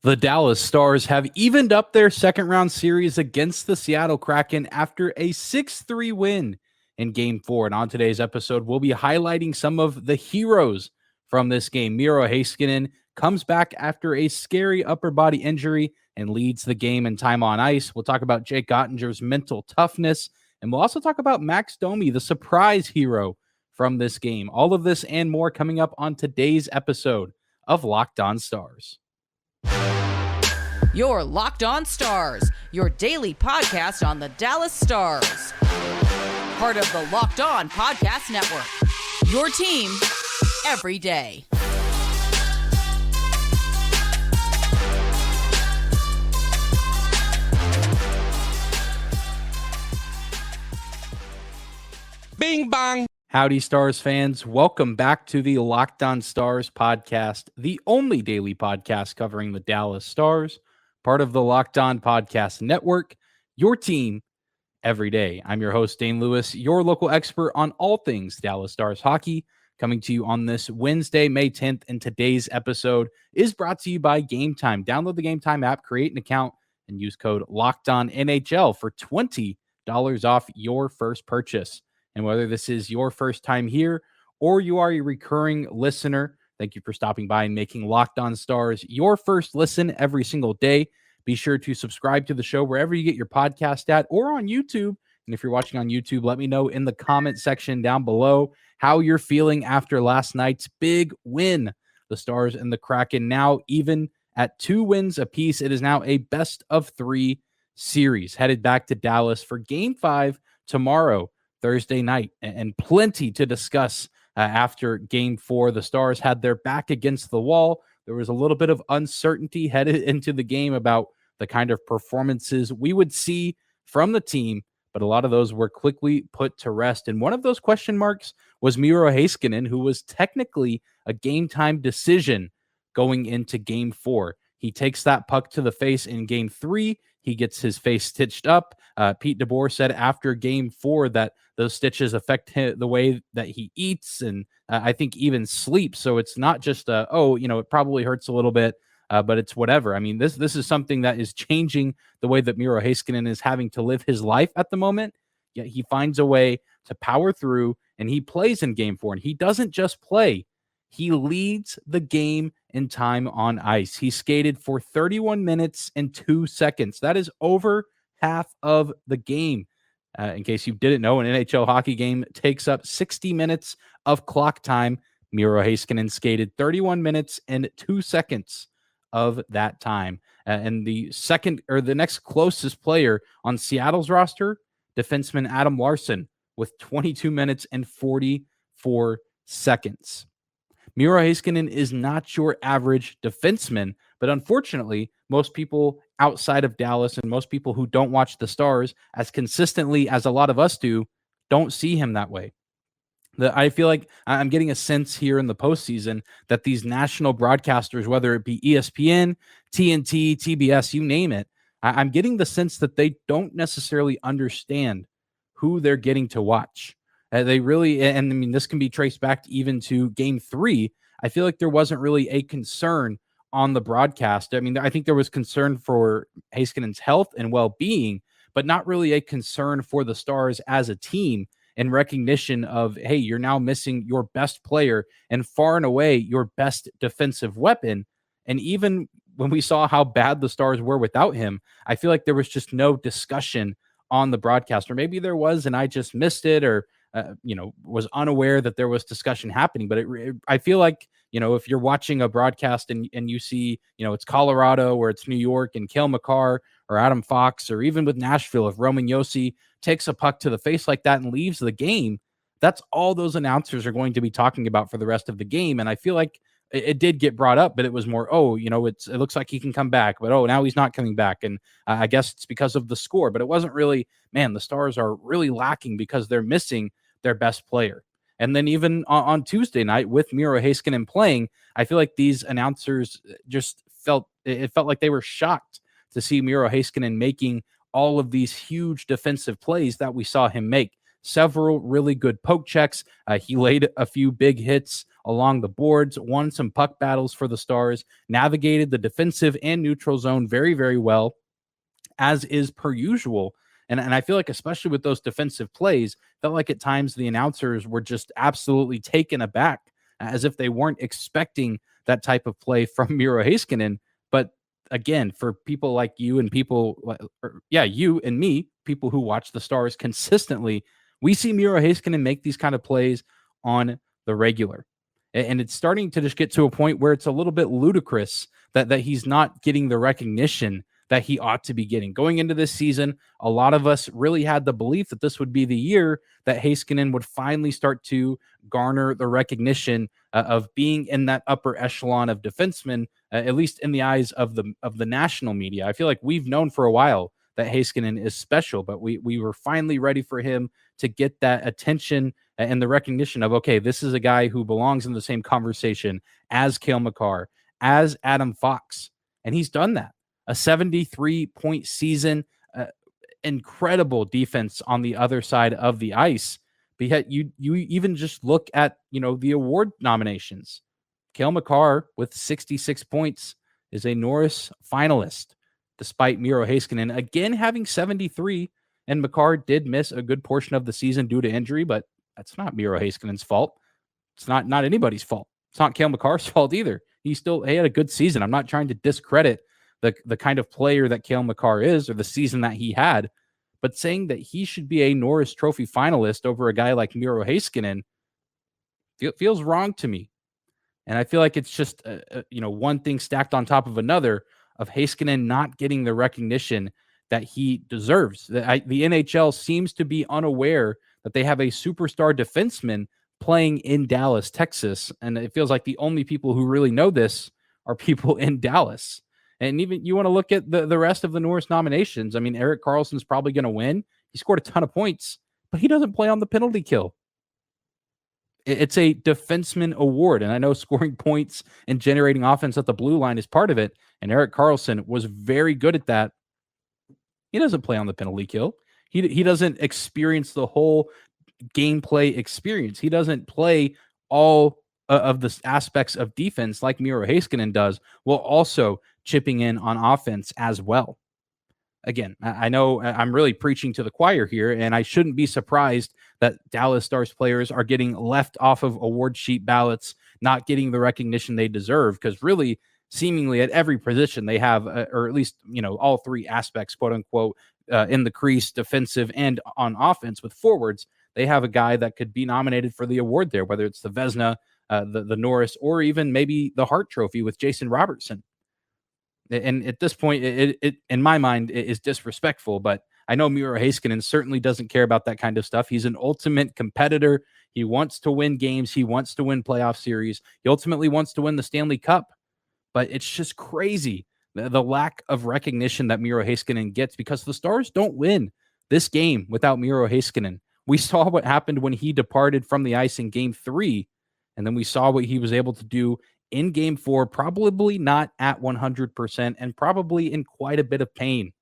The Dallas Stars have evened up their second-round series against the Seattle Kraken after a 6-3 win in Game 4. And on today's episode, we'll be highlighting some of the heroes from this game. Miro Heiskanen comes back after a scary upper body injury and leads the game in time on ice. We'll talk about Jake Oettinger's mental toughness, and we'll also talk about Max Domi, the surprise hero from this game. All of this and more coming up on today's episode of Locked On Stars. Your Locked On Stars, your daily podcast on the Dallas Stars. Part of the Locked On Podcast Network. Your team every day. Bing bong. Howdy, Stars fans. Welcome back to the Locked On Stars podcast, the only daily podcast covering the Dallas Stars, part of the Locked On Podcast Network, your team every day. I'm your host, Dane Lewis, your local expert on all things Dallas Stars hockey, coming to you on this Wednesday, May 10th, and today's episode is brought to you by Gametime. Download the Gametime app, create an account, and use code LOCKEDONNHL for $20 off your first purchase. And whether this is your first time here or you are a recurring listener, thank you for stopping by and making Locked On Stars your first listen every single day. Be sure to subscribe to the show wherever you get your podcast at or on YouTube. And if you're watching on YouTube, let me know in the comment section down below how you're feeling after last night's big win. The Stars and the Kraken now even at 2 wins apiece. It is now a best of 3 series headed back to Dallas for Game 5 tomorrow, Thursday night, and plenty to discuss after Game 4. The Stars had their back against the wall. There was a little bit of uncertainty headed into the game about the kind of performances we would see from the team, but a lot of those were quickly put to rest. And one of those question marks was Miro Heiskanen, who was technically a game time decision going into Game 4. He takes that puck to the face in Game 3. He gets his face stitched up. Pete DeBoer said after Game 4 that those stitches affect the way that he eats and I think even sleeps. So it's not just, it probably hurts a little bit, but it's whatever. I mean, this is something that is changing the way that Miro Heiskanen is having to live his life at the moment. Yet he finds a way to power through, and he plays in Game 4. And he doesn't just play. He leads the game in time on ice. He skated for 31 minutes and 2 seconds. That is over half of the game. In case you didn't know, an NHL hockey game takes up 60 minutes of clock time. Miro Heiskanen skated 31 minutes and 2 seconds of that time. And the next closest player on Seattle's roster, defenseman Adam Larsson, with 22 minutes and 44 seconds. Miro Heiskanen is not your average defenseman, but unfortunately, most people outside of Dallas and most people who don't watch the Stars as consistently as a lot of us do, don't see him that way. I feel like I'm getting a sense here in the postseason that these national broadcasters, whether it be ESPN, TNT, TBS, you name it, I'm getting the sense that they don't necessarily understand who they're getting to watch. They really, and I mean, this can be traced back even to Game 3. I feel like there wasn't really a concern on the broadcast. I mean, I think there was concern for Heiskanen's health and well-being, but not really a concern for the Stars as a team in recognition of, hey, you're now missing your best player and far and away your best defensive weapon. And even when we saw how bad the Stars were without him, I feel like there was just no discussion on the broadcast, or maybe there was and I just missed it, or was unaware that there was discussion happening. But I feel like, if you're watching a broadcast and you see, it's Colorado or it's New York and Cale Makar or Adam Fox, or even with Nashville, if Roman Josi takes a puck to the face like that and leaves the game, that's all those announcers are going to be talking about for the rest of the game. And I feel like it did get brought up, but it was more, it looks like he can come back, but now he's not coming back. And I guess it's because of the score, but it wasn't really, the Stars are really lacking because they're missing their best player. And then even on Tuesday night with Miro Heiskanen playing, I feel like these announcers just felt like they were shocked to see Miro Heiskanen making all of these huge defensive plays that we saw him make. several really good poke checks. He laid a few big hits along the boards, won some puck battles for the Stars, navigated the defensive and neutral zone very, very well, as is per usual. And I feel like, especially with those defensive plays, felt like at times the announcers were just absolutely taken aback, as if they weren't expecting that type of play from Miro Heiskanen. But again, for people like you and you and me, people who watch the Stars consistently, we see Miro Heiskanen make these kind of plays on the regular. And it's starting to just get to a point where it's a little bit ludicrous that he's not getting the recognition that he ought to be getting. Going into this season, a lot of us really had the belief that this would be the year that Heiskanen would finally start to garner the recognition of being in that upper echelon of defensemen, at least in the eyes of the national media. I feel like we've known for a while that Heiskanen is special, but we were finally ready for him to get that attention and the recognition of, okay, this is a guy who belongs in the same conversation as Cale Makar, as Adam Fox. And he's done that. A 73-point season, incredible defense on the other side of the ice. But yet you even just look at, the award nominations. Cale Makar with 66 points is a Norris finalist, despite Miro Heiskanen again having 73. And Makar did miss a good portion of the season due to injury, but that's not Miro Heiskanen's fault. It's not anybody's fault. It's not Cale Makar's fault either. He had a good season. I'm not trying to discredit the kind of player that Cale Makar is, or the season that he had, but saying that he should be a Norris Trophy finalist over a guy like Miro Heiskanen feels wrong to me. And I feel like it's just one thing stacked on top of another of Heiskanen not getting the recognition that he deserves. The NHL seems to be unaware that they have a superstar defenseman playing in Dallas, Texas, and it feels like the only people who really know this are people in Dallas. And even you want to look at the rest of the Norris nominations. I mean, Erik Karlsson's probably going to win. He scored a ton of points, but he doesn't play on the penalty kill. It's a defenseman award, and I know scoring points and generating offense at the blue line is part of it, and Erik Karlsson was very good at that. He doesn't play on the penalty kill. He doesn't experience the whole gameplay experience. He doesn't play all of the aspects of defense like Miro Heiskanen does, while also chipping in on offense as well. Again, I know I'm really preaching to the choir here, and I shouldn't be surprised that Dallas Stars players are getting left off of award sheet ballots, not getting the recognition they deserve, because really, seemingly at every position they have, or at least, all three aspects, quote unquote, in the crease, defensive, and on offense with forwards, they have a guy that could be nominated for the award there, whether it's the Vezina, the Norris, or even maybe the Hart Trophy with Jason Robertson. And at this point, it in my mind, it is disrespectful, but I know Miro Heiskanen certainly doesn't care about that kind of stuff. He's an ultimate competitor. He wants to win games. He wants to win playoff series. He ultimately wants to win the Stanley Cup. But it's just crazy, the lack of recognition that Miro Heiskanen gets, because the Stars don't win this game without Miro Heiskanen. We saw what happened when he departed from the ice in Game 3, and then we saw what he was able to do in Game 4, probably not at 100% and probably in quite a bit of pain.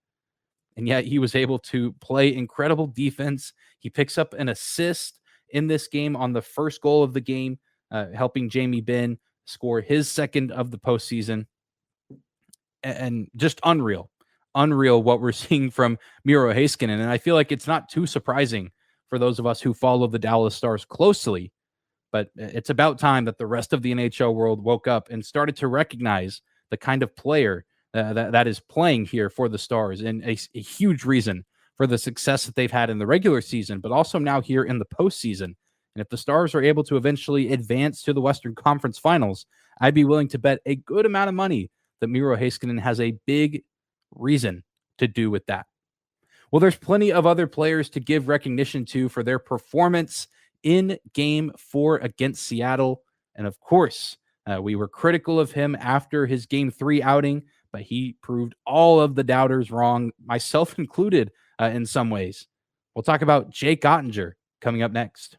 And yet he was able to play incredible defense. He picks up an assist in this game on the first goal of the game, helping Jamie Benn score his second of the postseason. And just unreal what we're seeing from Miro Heiskanen. And I feel like it's not too surprising for those of us who follow the Dallas Stars closely. But it's about time that the rest of the NHL world woke up and started to recognize the kind of player that is playing here for the Stars, and a huge reason for the success that they've had in the regular season, but also now here in the postseason. And if the Stars are able to eventually advance to the Western Conference Finals, I'd be willing to bet a good amount of money that Miro Heiskanen has a big reason to do with that. Well, there's plenty of other players to give recognition to for their performance in Game 4 against Seattle. And of course, we were critical of him after his Game 3 outing, but he proved all of the doubters wrong, myself included, in some ways. We'll talk about Jake Oettinger coming up next.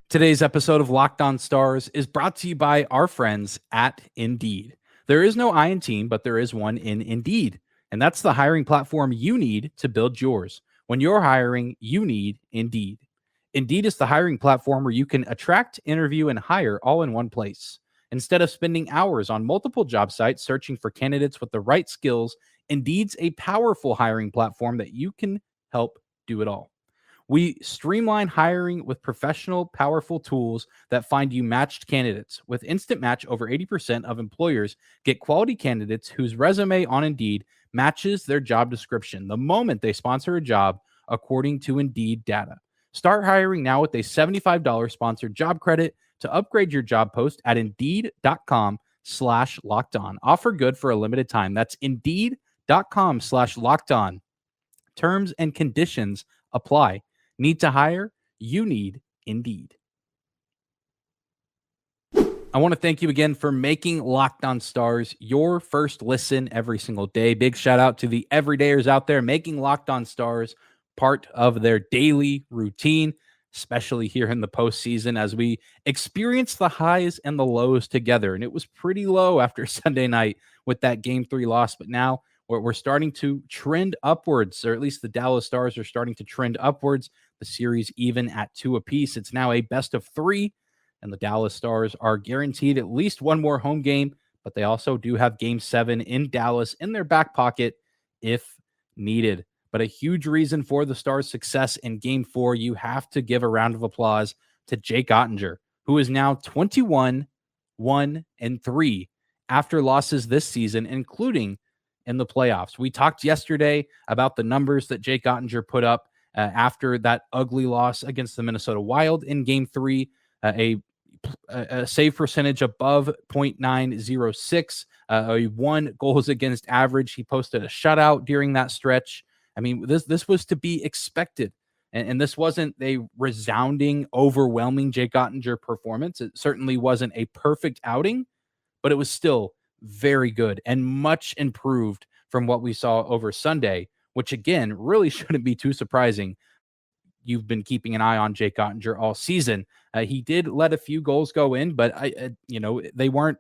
Today's episode of Locked On Stars is brought to you by our friends at Indeed. There is no I in team, but there is one in Indeed. And that's the hiring platform you need to build yours. When you're hiring, you need Indeed. Indeed is the hiring platform where you can attract, interview, and hire all in one place. Instead of spending hours on multiple job sites searching for candidates with the right skills, Indeed's a powerful hiring platform that you can help do it all. We streamline hiring with professional, powerful tools that find you matched candidates. With Instant Match, over 80% of employers get quality candidates whose resume on Indeed matches their job description the moment they sponsor a job, according to Indeed data. Start hiring now with a $75 sponsored job credit to upgrade your job post at Indeed.com/lockedon. Offer good for a limited time. That's Indeed.com/lockedon. Terms and conditions apply. Need to hire? You need Indeed. I want to thank you again for making Locked On Stars your first listen every single day. Big shout out to the everydayers out there making Locked On Stars part of their daily routine, especially here in the postseason as we experience the highs and the lows together. And it was pretty low after Sunday night with that Game 3 loss, but now we're starting to trend upwards, or at least the Dallas Stars are starting to trend upwards. The series even at 2 apiece. It's now a best of 3, and the Dallas Stars are guaranteed at least one more home game, but they also do have Game 7 in Dallas in their back pocket if needed. But a huge reason for the Stars' success in Game 4, you have to give a round of applause to Jake Oettinger, who is now 21-1-3 after losses this season, including in the playoffs. We talked yesterday about the numbers that Jake Oettinger put up after that ugly loss against the Minnesota Wild in Game 3, a save percentage above .906, a 1 goals against average. He posted a shutout during that stretch. I mean, this was to be expected, and this wasn't a resounding, overwhelming Jake Oettinger performance. It certainly wasn't a perfect outing, but it was still very good and much improved from what we saw over Sunday, which again really shouldn't be too surprising. You've been keeping an eye on Jake Oettinger all season. He did let a few goals go in, but they weren't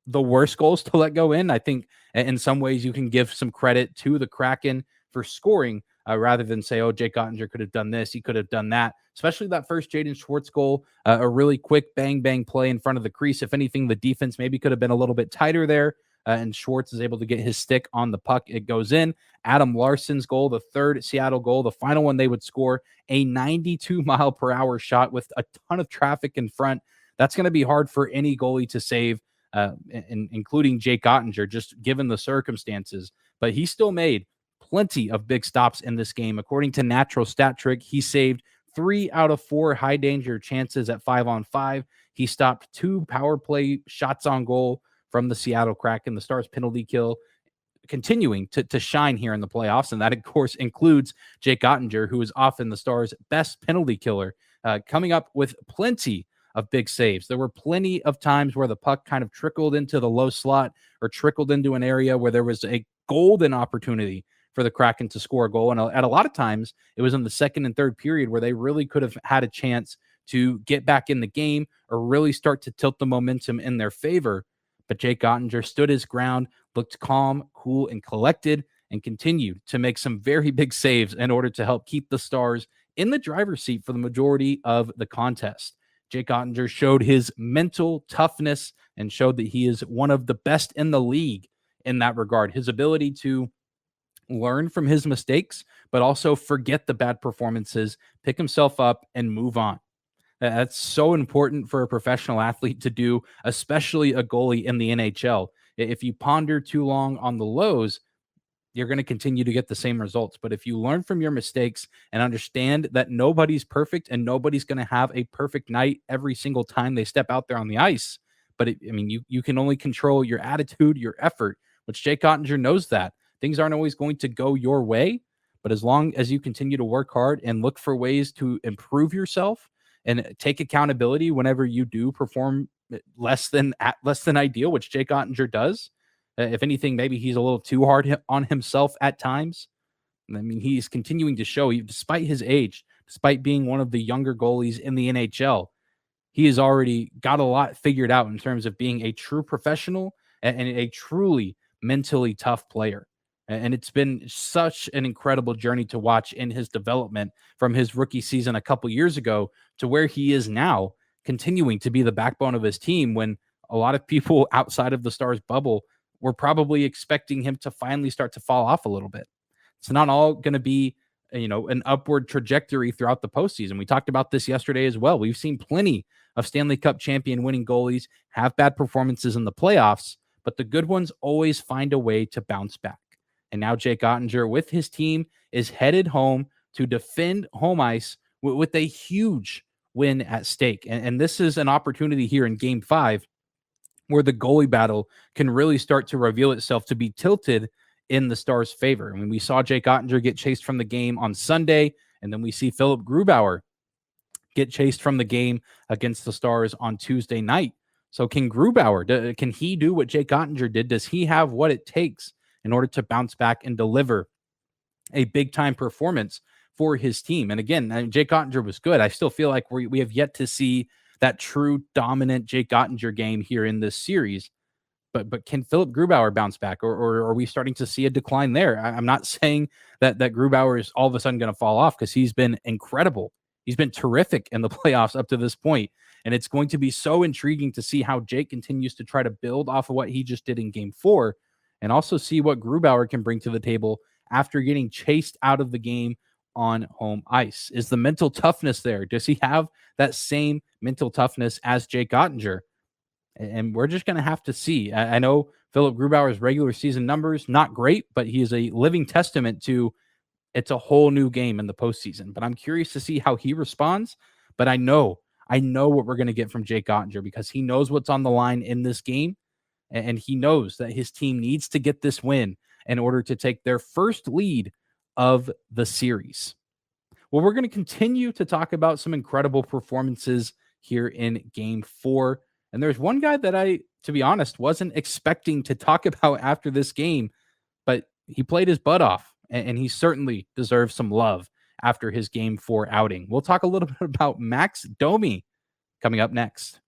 the worst goals to let go in. I think in some ways you can give some credit to the Kraken for scoring rather than say, oh, Jake Oettinger could have done this, he could have done that. Especially that first Jaden Schwartz goal, a really quick bang play in front of the crease. If anything, the defense maybe could have been a little bit tighter there. And Schwartz is able to get his stick on the puck. It goes in. Adam Larson's goal, the third Seattle goal, the final one they would score, a 92-mile-per-hour shot with a ton of traffic in front. That's going to be hard for any goalie to save, including Jake Oettinger, just given the circumstances. But he still made plenty of big stops in this game. According to Natural Stat Trick, he saved 3 out of 4 high-danger chances at 5-on-5. He stopped 2 power play shots on goal from the Seattle Kraken. The Stars' penalty kill continuing to shine here in the playoffs, and that, of course, includes Jake Oettinger, who is often the Stars' best penalty killer, coming up with plenty of big saves. There were plenty of times where the puck kind of trickled into the low slot or trickled into an area where there was a golden opportunity for the Kraken to score a goal. And at a lot of times, it was in the second and third period where they really could have had a chance to get back in the game or really start to tilt the momentum in their favor. But Jake Oettinger stood his ground, looked calm, cool, and collected, and continued to make some very big saves in order to help keep the Stars in the driver's seat for the majority of the contest. Jake Oettinger showed his mental toughness and showed that he is one of the best in the league in that regard. His ability to learn from his mistakes, but also forget the bad performances, pick himself up, and move on. That's so important for a professional athlete to do, especially a goalie in the NHL. If you ponder too long on the lows, you're going to continue to get the same results. But if you learn from your mistakes and understand that nobody's perfect and nobody's going to have a perfect night every single time they step out there on the ice, but you can only control your attitude, your effort, which Jake Oettinger knows that. Things aren't always going to go your way, but as long as you continue to work hard and look for ways to improve yourself and take accountability whenever you do perform less than ideal, which Jake Oettinger does. If anything, maybe he's a little too hard on himself at times. I mean, he's continuing to show, despite his age, despite being one of the younger goalies in the NHL, he has already got a lot figured out in terms of being a true professional and a truly mentally tough player. And it's been such an incredible journey to watch in his development from his rookie season a couple years ago to where he is now, continuing to be the backbone of his team when a lot of people outside of the Stars bubble were probably expecting him to finally start to fall off a little bit. It's not all going to be, an upward trajectory throughout the postseason. We talked about this yesterday as well. We've seen plenty of Stanley Cup champion winning goalies have bad performances in the playoffs, but the good ones always find a way to bounce back. And now Jake Oettinger with his team is headed home to defend home ice with a huge win at stake. And this is an opportunity here in Game 5 where the goalie battle can really start to reveal itself to be tilted in the Stars' favor. I mean, we saw Jake Oettinger get chased from the game on Sunday, and then we see Philip Grubauer get chased from the game against the Stars on Tuesday night. So can Grubauer, can he do what Jake Oettinger did? Does he have what it takes in order to bounce back and deliver a big-time performance for his team? And again, Jake Oettinger was good. I still feel like we have yet to see that true dominant Jake Oettinger game here in this series. But can Philip Grubauer bounce back, or are we starting to see a decline there? I'm not saying that Grubauer is all of a sudden going to fall off, because he's been incredible. He's been terrific in the playoffs up to this point, and it's going to be so intriguing to see how Jake continues to try to build off of what he just did in Game 4, and also see what Grubauer can bring to the table after getting chased out of the game on home ice. Is the mental toughness there? Does he have that same mental toughness as Jake Oettinger? And we're just going to have to see. I know Philip Grubauer's regular season numbers, not great, but he is a living testament to it's a whole new game in the postseason. But I'm curious to see how he responds. But I know what we're going to get from Jake Oettinger, because he knows what's on the line in this game. And he knows that his team needs to get this win in order to take their first lead of the series. Well, we're going to continue to talk about some incredible performances here in Game 4. And there's one guy that I, to be honest, wasn't expecting to talk about after this game, but he played his butt off, and he certainly deserves some love after his Game 4 outing. We'll talk a little bit about Max Domi coming up next.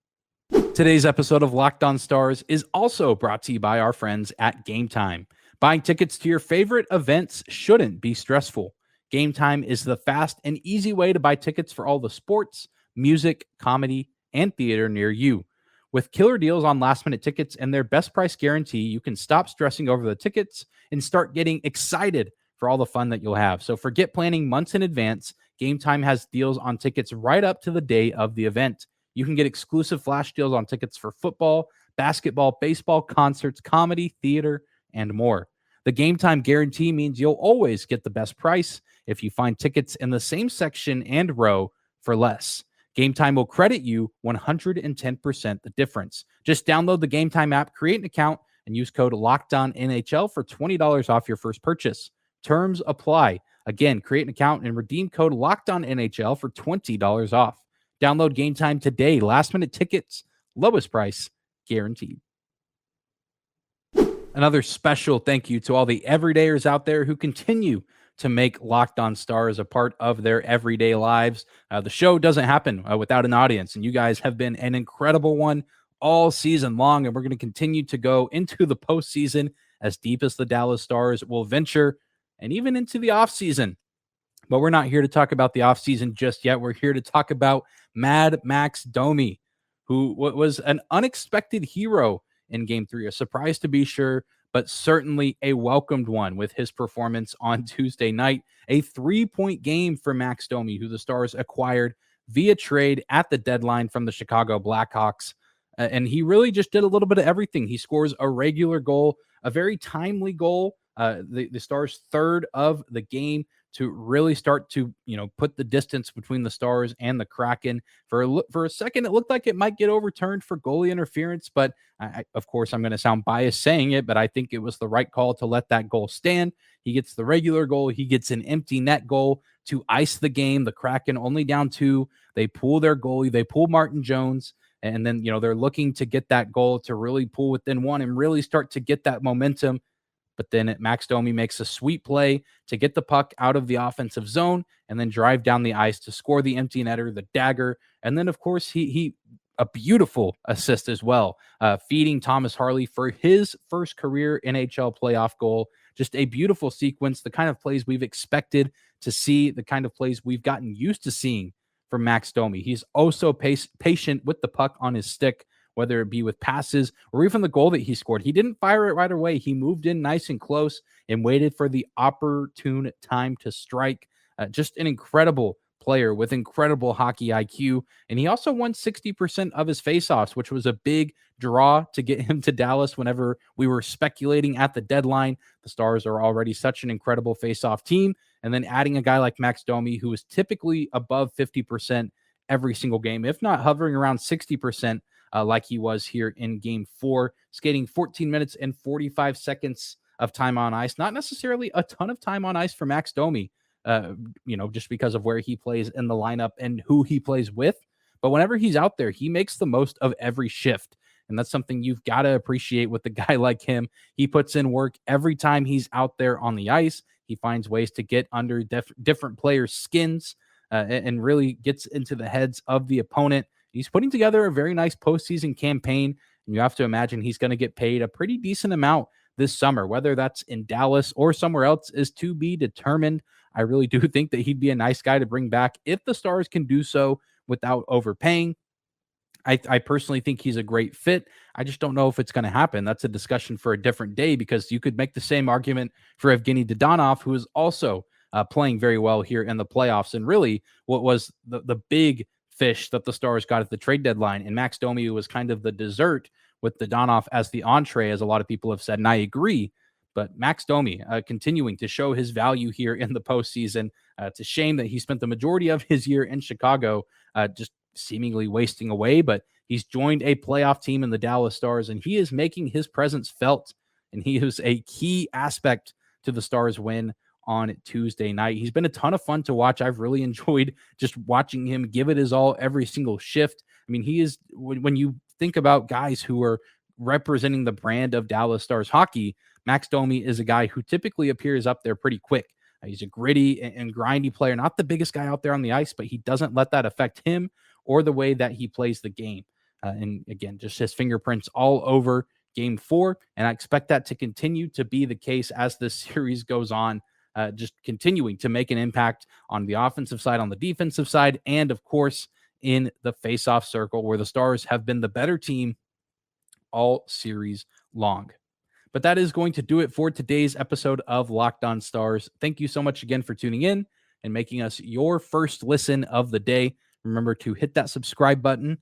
Today's episode of Locked On Stars is also brought to you by our friends at Gametime. Buying tickets to your favorite events shouldn't be stressful. Gametime is the fast and easy way to buy tickets for all the sports, music, comedy, and theater near you. With killer deals on last-minute tickets and their best price guarantee, you can stop stressing over the tickets and start getting excited for all the fun that you'll have. So forget planning months in advance. Gametime has deals on tickets right up to the day of the event. You can get exclusive flash deals on tickets for football, basketball, baseball, concerts, comedy, theater, and more. The Gametime guarantee means you'll always get the best price if you find tickets in the same section and row for less. Gametime will credit you 110% the difference. Just download the Gametime app, create an account, and use code LOCKEDONNHL for $20 off your first purchase. Terms apply. Again, create an account and redeem code LOCKEDONNHL for $20 off. Download Gametime today. Last-minute tickets, lowest price, guaranteed. Another special thank you to all the everydayers out there who continue to make Locked On Stars a part of their everyday lives. The show doesn't happen without an audience, and you guys have been an incredible one all season long, and we're going to continue to go into the postseason as deep as the Dallas Stars will venture, and even into the offseason. But we're not here to talk about the offseason just yet. We're here to talk about Mad Max Domi, who was an unexpected hero in Game 3, a surprise to be sure, but certainly a welcomed one with his performance on Tuesday night. A 3-point game for Max Domi, who the Stars acquired via trade at the deadline from the Chicago Blackhawks. And he really just did a little bit of everything. He scores a regular goal, a very timely goal, the Stars' third of the game, to really start to, put the distance between the Stars and the Kraken. For a second, it looked like it might get overturned for goalie interference, but of course, I'm going to sound biased saying it, but I think it was the right call to let that goal stand. He gets the regular goal. He gets an empty net goal to ice the game. The Kraken only down 2. They pull their goalie. They pull Martin Jones, and then, they're looking to get that goal to really pull within 1 and really start to get that momentum. But then Max Domi makes a sweet play to get the puck out of the offensive zone and then drive down the ice to score the empty netter, the dagger. And then, of course, he a beautiful assist as well, feeding Thomas Harley for his first career NHL playoff goal Just a beautiful sequence, the kind of plays we've expected to see, the kind of plays we've gotten used to seeing from Max Domi. He's oh so patient with the puck on his stick, whether it be with passes or even the goal that he scored. He didn't fire it right away. He moved in nice and close and waited for the opportune time to strike. Just an incredible player with incredible hockey IQ. And he also won 60% of his faceoffs, which was a big draw to get him to Dallas whenever we were speculating at the deadline. The Stars are already such an incredible faceoff team. And then adding a guy like Max Domi, who is typically above 50% every single game, if not hovering around 60%, like he was here in game 4, skating 14 minutes and 45 seconds of time on ice. Not necessarily a ton of time on ice for Max Domi, just because of where he plays in the lineup and who he plays with. But whenever he's out there, he makes the most of every shift. And that's something you've got to appreciate with a guy like him. He puts in work every time he's out there on the ice. He finds ways to get under different players' skins and really gets into the heads of the opponent. He's putting together a very nice postseason campaign. And you have to imagine he's going to get paid a pretty decent amount this summer. Whether that's in Dallas or somewhere else is to be determined. I really do think that he'd be a nice guy to bring back if the Stars can do so without overpaying. I personally think he's a great fit. I just don't know if it's going to happen. That's a discussion for a different day, because you could make the same argument for Evgeny Dadonov, who is also playing very well here in the playoffs. And really what was the big fish that the Stars got at the trade deadline, and Max Domi was kind of the dessert with Dadonov as the entree, as a lot of people have said, and I agree. But Max Domi continuing to show his value here in the postseason. It's a shame that he spent the majority of his year in Chicago just seemingly wasting away, but he's joined a playoff team in the Dallas Stars, and he is making his presence felt, and he is a key aspect to the Stars win on Tuesday night. He's been a ton of fun to watch. I've really enjoyed just watching him give it his all every single shift. I mean, he is, when you think about guys who are representing the brand of Dallas Stars hockey, Max Domi is a guy who typically appears up there pretty quick. He's a gritty and grindy player, not the biggest guy out there on the ice, but he doesn't let that affect him or the way that he plays the game. And again, just his fingerprints all over game 4. And I expect that to continue to be the case as this series goes on, just continuing to make an impact on the offensive side, on the defensive side, and of course, in the faceoff circle, where the Stars have been the better team all series long. But that is going to do it for today's episode of Locked On Stars. Thank you so much again for tuning in and making us your first listen of the day. Remember to hit that subscribe button.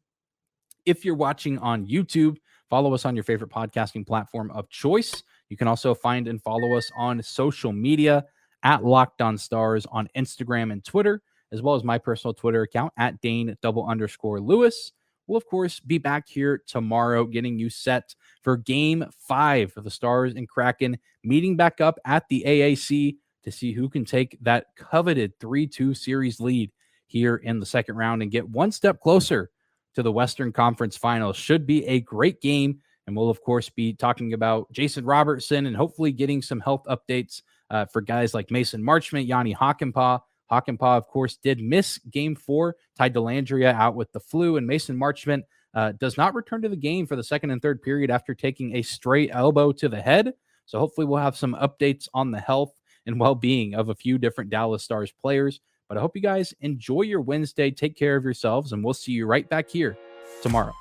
If you're watching on YouTube, follow us on your favorite podcasting platform of choice. You can also find and follow us on social media at Locked On Stars on Instagram and Twitter, as well as my personal Twitter account at Dane_Lewis. We'll, of course, be back here tomorrow getting you set for Game 5 for the Stars and Kraken, meeting back up at the AAC to see who can take that coveted 3-2 series lead here in the second round and get one step closer to the Western Conference Finals. Should be a great game, and we'll, of course, be talking about Jason Robertson and hopefully getting some health updates for guys like Mason Marchment, Yanni Hakanpää. Hakanpää, of course, did miss Game 4. Ty Dellandrea out with the flu, and Mason Marchment does not return to the game for the second and third period after taking a straight elbow to the head. So hopefully we'll have some updates on the health and well-being of a few different Dallas Stars players. But I hope you guys enjoy your Wednesday. Take care of yourselves, and we'll see you right back here tomorrow.